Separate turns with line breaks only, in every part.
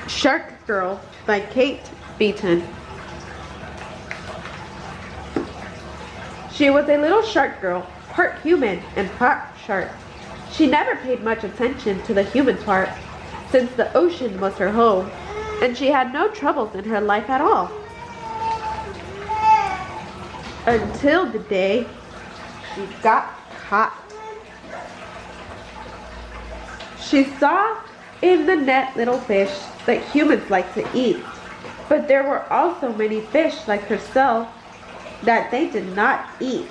Shark Girl by Kate Beaton. She was a little shark girl, part human and part shark. She never paid much attention to the human part, since the ocean was her home, and she had no troubles in her life at all. Until the day she got caught. She saw in the net little fish that humans like to eat, but there were also many fish like herself that they did not eat.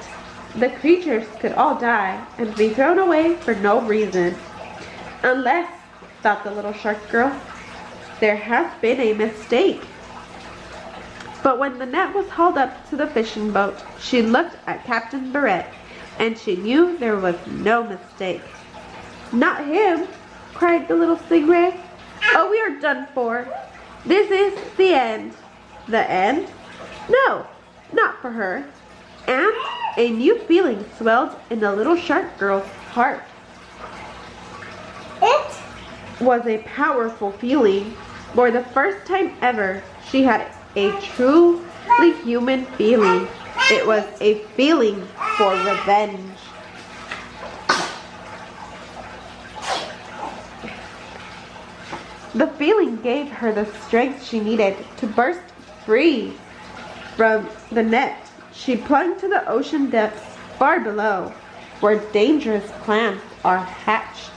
The creatures could all die and be thrown away for no reason. Unless, thought the little shark girl, there has been a mistake. But when the net was hauled up to the fishing boat, she looked at Captain Barrett, and she knew there was no mistake. "Not him!" cried the little stingray. "Oh, we are done for. This is the end." The end? No, not for her. And a new feeling swelled in the little shark girl's heart. It was a powerful feeling. For the first time ever, she had a truly human feeling. It was a feeling for revenge. The feeling gave her the strength she needed to burst free from the net. She plunged to the ocean depths far below, where dangerous plans are hatched.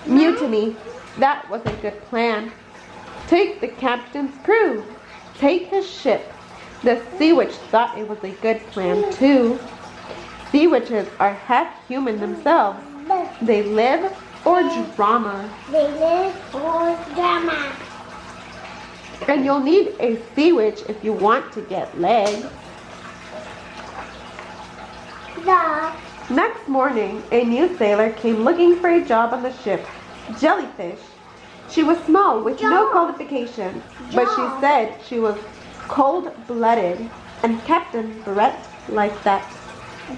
Mutiny, that was a good plan. Take the captain's crew. Take his ship. The sea witch thought it was a good plan too. Sea witches are half human themselves. They live for drama.
They live for drama.
And you'll need a sea witch if you want to get legs. Next morning, a new sailor came looking for a job on the ship, Jellyfish. She was small with no qualifications, but she said she was cold-blooded, and Captain Barrett liked that.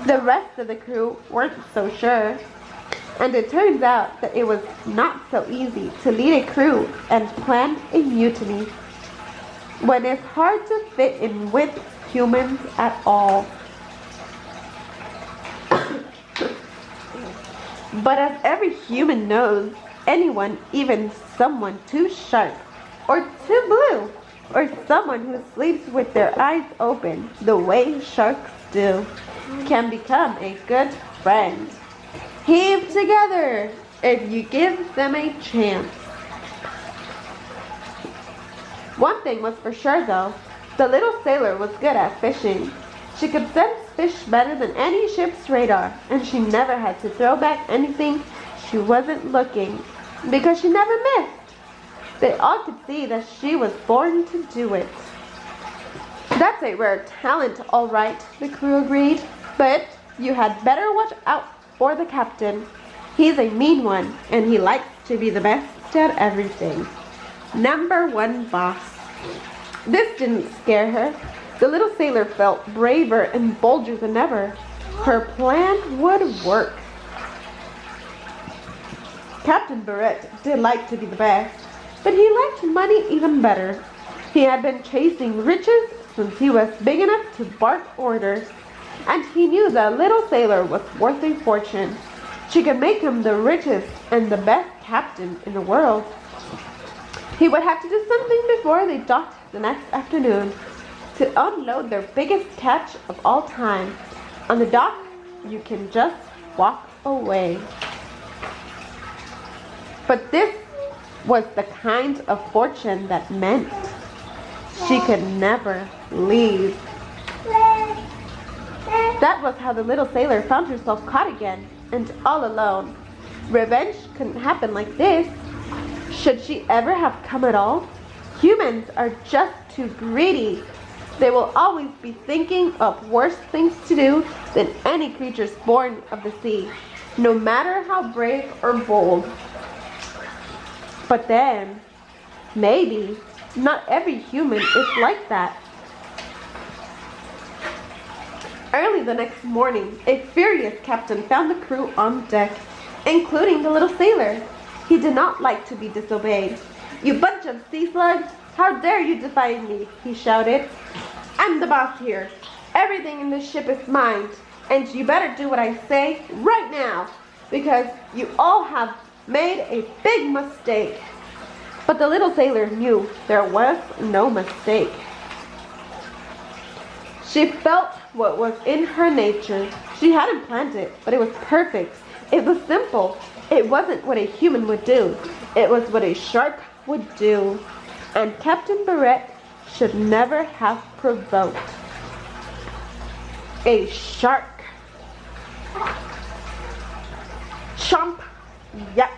The rest of the crew weren't so sure, and it turns out that it was not so easy to lead a crew and plan a mutiny when it's hard to fit in with humans at all. But as every human knows, anyone, even someone too sharp or too blue, or someone who sleeps with their eyes open the way sharks do, can become a good friend. Heave together if you give them a chance. One thing was for sure though, the little sailor was good at fishing. She could sense fish better than any ship's radar, and she never had to throw back anything she wasn't looking, because she never missed. They all could see that she was born to do it. That's a rare talent, all right, the crew agreed, but you had better watch out for the captain. He's a mean one, and he likes to be the best at everything. #1 boss. This didn't scare her. The little sailor felt braver and bolder than ever. Her plan would work. Captain Barrett did like to be the best, but he liked money even better. He had been chasing riches since he was big enough to bark orders, and he knew the little sailor was worth a fortune. She could make him the richest and the best captain in the world. He would have to do something before they docked the next afternoon to unload their biggest catch of all time. On the dock, you can just walk away. But this was the kind of fortune that meant she could never leave. That was how the little sailor found herself caught again, and all alone. Revenge couldn't happen like this. Should she ever have come at all? Humans are just too greedy. They will always be thinking of worse things to do than any creatures born of the sea, no matter how brave or bold. But then, maybe, not every human is like that. Early the next morning, a furious captain found the crew on deck, including the little sailor. He did not like to be disobeyed, You bunch of sea slugs! How dare you defy me, he shouted. I'm the boss here. Everything in this ship is mine, and you better do what I say right now, because you all have made a big mistake. But the little sailor knew there was no mistake. She felt what was in her nature. She hadn't planned it, but it was perfect. It was simple. It wasn't what a human would do. It was what a shark would do. And Captain Barrett should never have provoked a shark. Chomp! Yuck!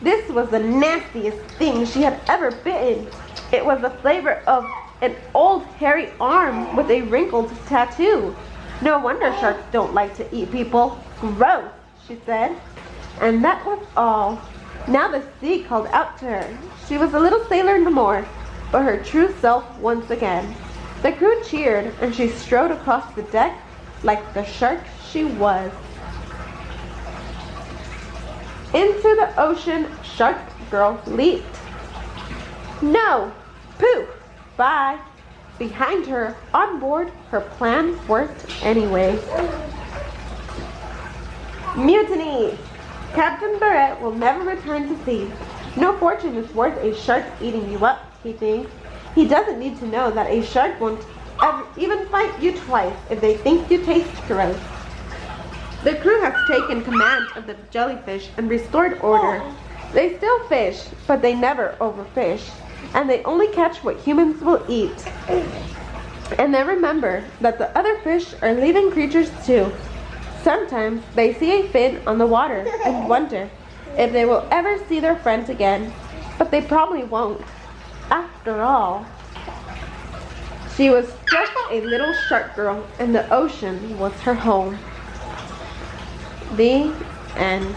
This was the nastiest thing she had ever bitten. It was the flavor of an old hairy arm with a wrinkled tattoo. No wonder sharks don't like to eat people. Gross, she said. And that was all. Now the sea called out to her. She was a little sailor no more, but her true self once again. The crew cheered, and she strode across the deck like the shark she was. Into the ocean, Shark Girl leaped. No! Poof! Bye! Behind her, on board, her plan worked anyway. Mutiny! Captain Barrett will never return to sea. No fortune is worth a shark eating you up, he thinks. He doesn't need to know that a shark won't ever even fight you twice if they think you taste gross. The crew has taken command of the jellyfish and restored order. They still fish, but they never overfish, and they only catch what humans will eat. And then remember that the other fish are living creatures too. Sometimes they see a fin on the water and wonder if they will ever see their friends again, but they probably won't. After all, she was just a little shark girl, and the ocean was her home. The end.